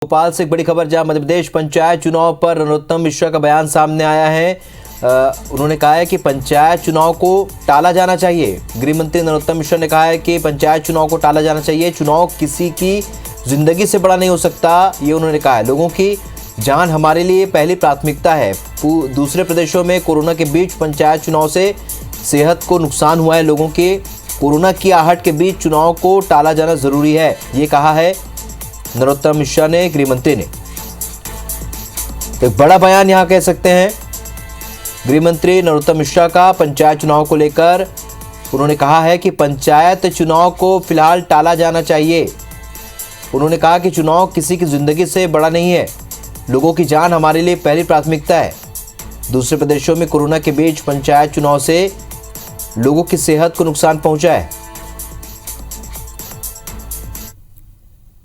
भोपाल से एक बड़ी खबर जहां मध्य प्रदेश पंचायत चुनाव पर नरोत्तम मिश्रा का बयान सामने आया है। उन्होंने कहा है कि पंचायत चुनाव को टाला जाना चाहिए। गृह मंत्री नरोत्तम मिश्रा ने कहा है कि पंचायत चुनाव को टाला जाना चाहिए। चुनाव किसी की जिंदगी से बड़ा नहीं हो सकता, ये उन्होंने कहा है। लोगों की जान हमारे लिए पहली प्राथमिकता है। दूसरे प्रदेशों में कोरोना के बीच पंचायत चुनाव से सेहत को नुकसान हुआ है। लोगों के कोरोना की आहट के बीच चुनाव को टाला जाना जरूरी है, ये कहा है नरोत्तम मिश्रा ने, गृह मंत्री ने। एक बड़ा बयान यहां कह सकते हैं गृह मंत्री नरोत्तम मिश्रा का पंचायत चुनाव को लेकर। उन्होंने कहा है कि पंचायत चुनाव को फिलहाल टाला जाना चाहिए। उन्होंने कहा कि चुनाव किसी की जिंदगी से बड़ा नहीं है। लोगों की जान हमारे लिए पहली प्राथमिकता है। दूसरे प्रदेशों में कोरोना के बीच पंचायत चुनाव से लोगों की सेहत को नुकसान पहुंचा है।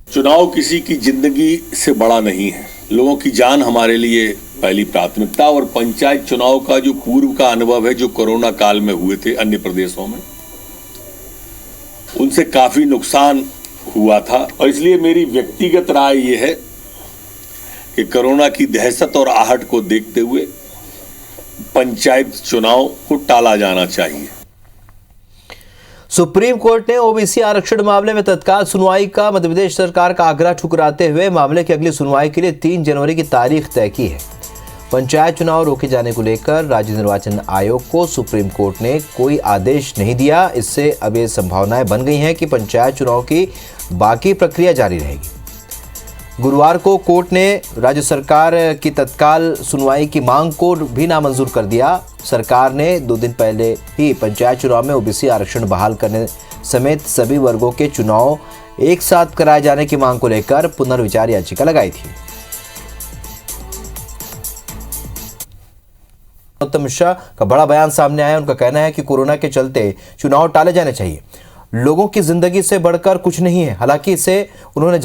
चुनाव किसी की जिंदगी से बड़ा नहीं है। लोगों की जान हमारे लिए पहली प्राथमिकता। और पंचायत चुनाव का जो पूर्व का अनुभव है, जो कोरोना काल में हुए थे अन्य प्रदेशों में, उनसे काफी नुकसान हुआ था। और इसलिए मेरी व्यक्तिगत राय ये है कि कोरोना की दहशत और आहट को देखते हुए पंचायत चुनाव को टाला जाना चाहिए। सुप्रीम कोर्ट ने ओबीसी आरक्षण मामले में तत्काल सुनवाई का मध्य प्रदेश सरकार का आग्रह ठुकराते हुए मामले की अगली सुनवाई के लिए 3 जनवरी की तारीख तय की है। पंचायत चुनाव रोके जाने को लेकर राज्य निर्वाचन आयोग को सुप्रीम कोर्ट ने कोई आदेश नहीं दिया। इससे अब ये संभावनाएं बन गई हैं कि पंचायत चुनाव की बाकी प्रक्रिया जारी रहेगी। गुरुवार को कोर्ट ने राज्य सरकार की तत्काल सुनवाई की मांग को भी नामंजूर कर दिया। सरकार ने 2 दिन पहले ही पंचायत चुनाव में ओबीसी आरक्षण बहाल करने समेत सभी वर्गों के चुनाव एक साथ कराए जाने की मांग को लेकर पुनर्विचार याचिका लगाई थी। नरोत्तम मिश्रा का बड़ा बयान सामने आया। उनका कहना है कि कोरोना के चलते चुनाव टाले जाने चाहिए। लोगों की जिंदगी से बढ़कर कुछ नहीं है। हालांकि इसे उन्होंने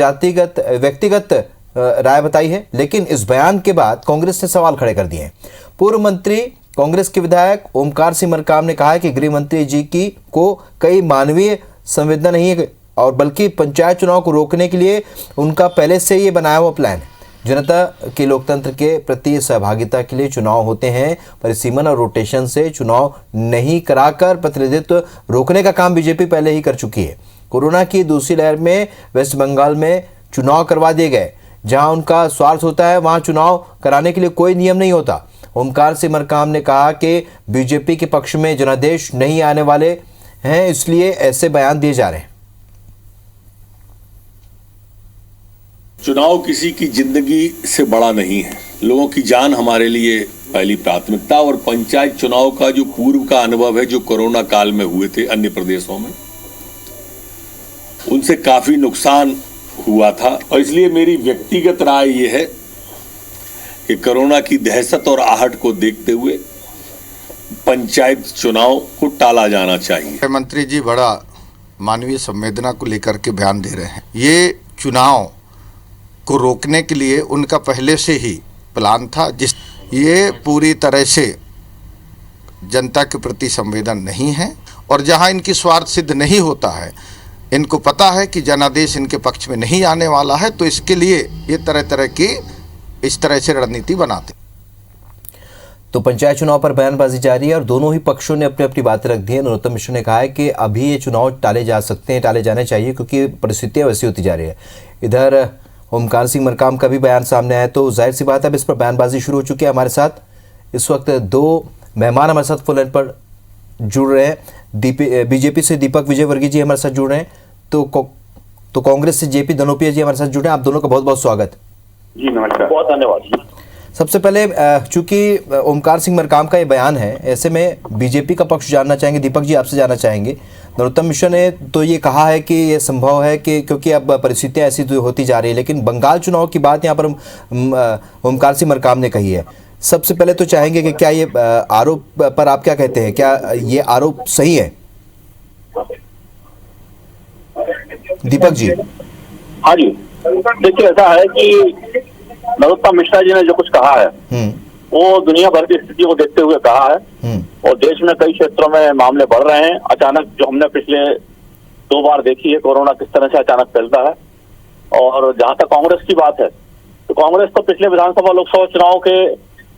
व्यक्तिगत राय बताई है, लेकिन इस बयान के बाद कांग्रेस ने सवाल खड़े कर दिए हैं। पूर्व मंत्री कांग्रेस के विधायक ओमकार सिंह मरकाम ने कहा है कि गृह मंत्री जी को कई मानवीय संवेदना नहीं है, और बल्कि पंचायत चुनाव को रोकने के लिए उनका पहले से ये बनाया हुआ प्लान है। जनता के लोकतंत्र के प्रति सहभागिता के लिए चुनाव होते हैं। परिसीमन और रोटेशन से चुनाव नहीं कराकर प्रतिनिधित्व रोकने का काम बीजेपी पहले ही कर चुकी है। कोरोना की दूसरी लहर में वेस्ट बंगाल में चुनाव करवा दिए गए। जहां उनका स्वार्थ होता है, वहां चुनाव कराने के लिए कोई नियम नहीं होता। ओमकार सिंह मरकाम ने कहा कि बीजेपी के पक्ष में जनादेश नहीं आने वाले हैं, इसलिए ऐसे बयान दिए जा रहे हैं। चुनाव किसी की जिंदगी से बड़ा नहीं है। लोगों की जान हमारे लिए पहली प्राथमिकता। और पंचायत चुनाव का जो पूर्व का अनुभव है, जो कोरोना काल में हुए थे अन्य प्रदेशों में, उनसे काफी नुकसान हुआ था। और इसलिए मेरी व्यक्तिगत राय ये है कि कोरोना की दहशत और आहट को देखते हुए पंचायत चुनाव को टाला जाना चाहिए। मुख्यमंत्री जी बड़ा मानवीय संवेदना को लेकर के बयान दे रहे हैं। ये चुनाव को रोकने के लिए उनका पहले से ही प्लान था। ये पूरी तरह से जनता के प्रति संवेदन नहीं है। और जहां इनकी स्वार्थ सिद्ध नहीं होता है, इनको पता है कि जनादेश इनके पक्ष में नहीं आने वाला है, तो इसके लिए ये तरह की इस तरह से रणनीति बनाते। तो पंचायत चुनाव पर बयानबाजी जारी है और दोनों ही पक्षों ने अपनी अपनी बातें रख दी है। नरोत्तम मिश्रा ने कहा है कि अभी ये चुनाव टाले जा सकते हैं, टाले जाने चाहिए, क्योंकि परिस्थितियां वैसी होती जा रही है। इधर ओमकार सिंह मरकाम का भी बयान सामने आया, तो जाहिर सी बात है अब इस पर बयानबाजी शुरू हो चुकी है। हमारे साथ इस वक्त 2 मेहमान हमारे साथ फोन लाइन पर जुड़ रहे हैं। बीजेपी से दीपक विजयवर्गीय जी हमारे साथ जुड़ रहे हैं, तो कांग्रेस से जेपी धनोपिया जी हमारे साथ जुड़े हैं। आप दोनों का बहुत बहुत स्वागत जी। नमस्कार, बहुत धन्यवाद। सबसे पहले चूंकि ओमकार सिंह मरकाम का ये बयान है, ऐसे में बीजेपी का पक्ष जानना चाहेंगे। दीपक जी आपसे जानना चाहेंगे, नरोत्तम मिश्रा ने तो ये कहा है कि ये संभव है कि क्योंकि अब परिस्थितियां ऐसी तो होती जा रही है, लेकिन बंगाल चुनाव की बात यहाँ पर ओमकार सिंह मरकाम ने कही है। सबसे पहले तो चाहेंगे कि क्या ये आरोप पर आप क्या कहते हैं, क्या ये आरोप सही है? दीपक जी। हाँ जी, देखिए ऐसा है कि नरोत्तम मिश्रा जी ने जो कुछ कहा है वो दुनिया भर की स्थिति को देखते हुए कहा है। और देश में कई क्षेत्रों में मामले बढ़ रहे हैं। अचानक जो हमने पिछले 2 बार देखी है कोरोना किस तरह से अचानक फैलता है, और जहां तक कांग्रेस की बात है तो कांग्रेस तो पिछले विधानसभा लोकसभा चुनाव के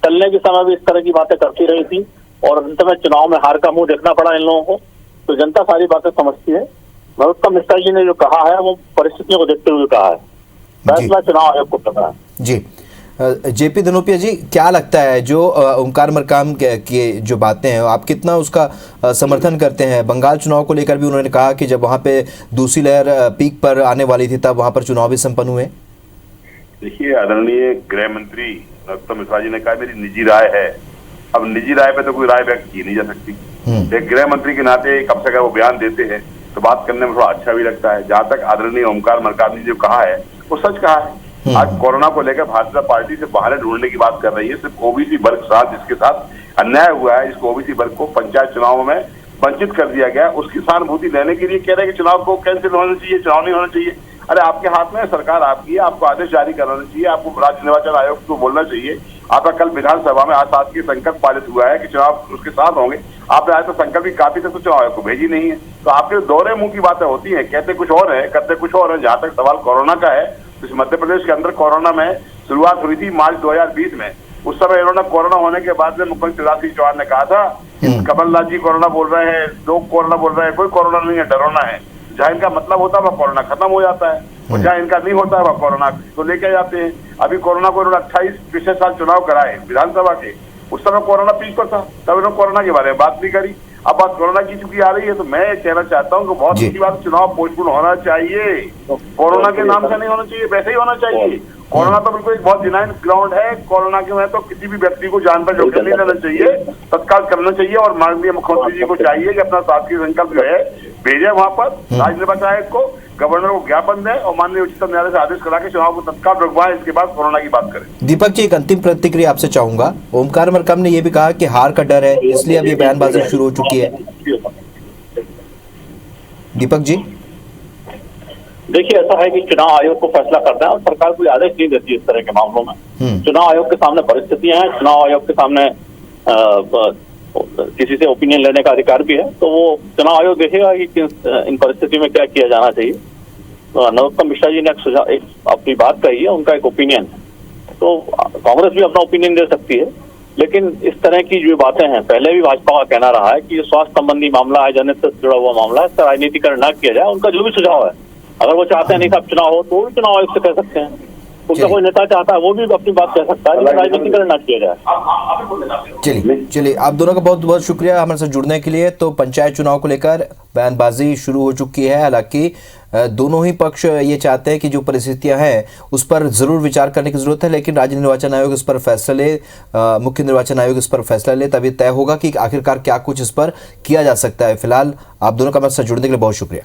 चलने के समय भी इस तरह की बातें करती रही थी और अंत में चुनाव में हार का मुंह देखना पड़ा इन लोगों को। तो जनता सारी बातें समझती है। नरोत्तम मिश्रा जी ने जो कहा है वो परिस्थितियों को देखते हुए कहा है, फैसला चुनाव आयोग को करना है। जी जेपी धनोपिया जी, क्या लगता है जो ओमकार मरकाम की जो बातें हैं आप कितना उसका समर्थन करते हैं? बंगाल चुनाव को लेकर भी उन्होंने कहा कि जब वहाँ पे दूसरी लहर पीक पर आने वाली थी तब वहाँ पर चुनाव भी संपन्न हुए। देखिए, आदरणीय गृह मंत्री नरोत्तम मिश्रा जी ने कहा मेरी निजी राय है। अब निजी राय पे तो कोई राय व्यक्त की नहीं जा सकती। एक गृह मंत्री के नाते कम से कम वो बयान देते हैं तो बात करने में थोड़ा अच्छा भी लगता है। जहां तक आदरणीय ओमकार मरकाम ने जो कहा है वो सच कहा है। आज कोरोना को लेकर भारतीय जनता पार्टी से बहाने ढूंढने की बात कर रही है। सिर्फ ओबीसी वर्ग के साथ जिसके साथ अन्याय हुआ है, इसको ओबीसी वर्ग को पंचायत चुनाव में वंचित कर दिया गया, उसकी सहानुभूति लेने के लिए कह रहे हैं कि चुनाव को कैंसिल होना चाहिए, चुनाव नहीं होना चाहिए। अरे आपके हाथ में सरकार आपकी है, आपको आदेश जारी कराना चाहिए, आपको राज्य निर्वाचन आयोग को बोलना चाहिए। आपका कल विधानसभा में अशासकीय संकल्प पारित हुआ है कि चुनाव उसके साथ होंगे, आपने आज तो संकल्प की काफी तक तो चुनाव आयोग को भेजी नहीं है। तो आपके दोहरे मुंह की बातें होती हैं, कहते कुछ और है करते कुछ और है। जहां तक सवाल कोरोना का है तो इस मध्य प्रदेश के अंदर कोरोना में शुरुआत हुई थी मार्च 2020 में। उस समय इन्होंने कोरोना होने के बाद में मुख्यमंत्री शिवराज सिंह चौहान ने कहा था कमलनाथ जी कोरोना बोल रहे हैं, लोग कोरोना बोल रहे हैं, कोई कोरोना नहीं है, डरोना है। जहाँ इनका मतलब होता है वह कोरोना खत्म हो जाता है और जहाँ इनका नहीं होता है वह कोरोना तो लेके जाते हैं। अभी कोरोना को इन्होंने 28 पिछले साल चुनाव कराए विधानसभा के, उस समय कोरोना पीक पर था, तब इन्होंने कोरोना के बारे में बात नहीं करी। अब बात कोरोना की चुकी आ रही है तो मैं कहना चाहता हूँ कि बहुत अच्छी बात, चुनाव पोस्टपोन होना चाहिए। कोरोना के नाम से नहीं होना चाहिए, वैसे ही होना चाहिए। कोरोना तो बिल्कुल एक बहुत डिनाइन ग्राउंड है। कोरोना के में तो किसी भी व्यक्ति को जान पर जोखिम नहीं लेना चाहिए, तत्काल करना चाहिए। और माननीय मुख्यमंत्री जी को चाहिए कि अपना शासकीय संकल्प जो है भेजे वहां पर राज्य निर्वाचन आयोग को, गवर्नर को ज्ञापन दें और माननीय उच्चतम न्यायालय से आदेश करा के चुनाव को तत्काल रुकवाएं। इसके बाद कोरोना की बात करें। दीपक जी, एक अंतिम प्रतिक्रिया आपसे चाहूंगा। ओमकार मरकाम ने यह भी कहा कि हार का डर है इसलिए अब ये बयानबाजी शुरू हो चुकी है। दीपक जी, देखिए, ऐसा है कि चुनाव आयोग को फैसला करना है और सरकार कोई आदेश नहीं देती इस तरह के मामलों में। चुनाव आयोग के सामने परिस्थितियां हैं, चुनाव आयोग के सामने किसी से ओपिनियन लेने का अधिकार भी है, तो वो चुनाव आयोग देखेगा कि इन परिस्थितियों में क्या किया जाना चाहिए। नरोत्तम मिश्रा जी ने एक अपनी बात कही है, उनका एक ओपिनियन है, तो कांग्रेस भी अपना ओपिनियन दे सकती है। लेकिन इस तरह की जो बातें हैं, पहले भी भाजपा का कहना रहा है कि ये स्वास्थ्य संबंधी मामला है, जनहित से जुड़ा हुआ मामला है, इसका राजनीतिकरण न किया जाए। उनका जो भी सुझाव है, अगर वो चाहते हैं नहीं साहब चुनाव हो तो वो भी चुनाव आयोग से कह सकते हैं। उनका कोई नेता चाहता है वो भी अपनी बात कह सकता है, लेकिन राजनीतिकरण ना किया जाए। चलिए आप दोनों का बहुत बहुत शुक्रिया हमारे साथ जुड़ने के लिए। तो पंचायत चुनाव को लेकर बयानबाजी शुरू हो चुकी है। हालांकि दोनों ही पक्ष ये चाहते हैं कि जो परिस्थितियां हैं उस पर जरूर विचार करने की जरूरत है, लेकिन राज्य निर्वाचन आयोग इस पर फैसला ले, मुख्य निर्वाचन आयोग इस पर फैसला ले, तभी तय होगा कि आखिरकार क्या कुछ इस पर किया जा सकता है। फिलहाल आप दोनों का हमारे साथ जुड़ने के लिए बहुत शुक्रिया।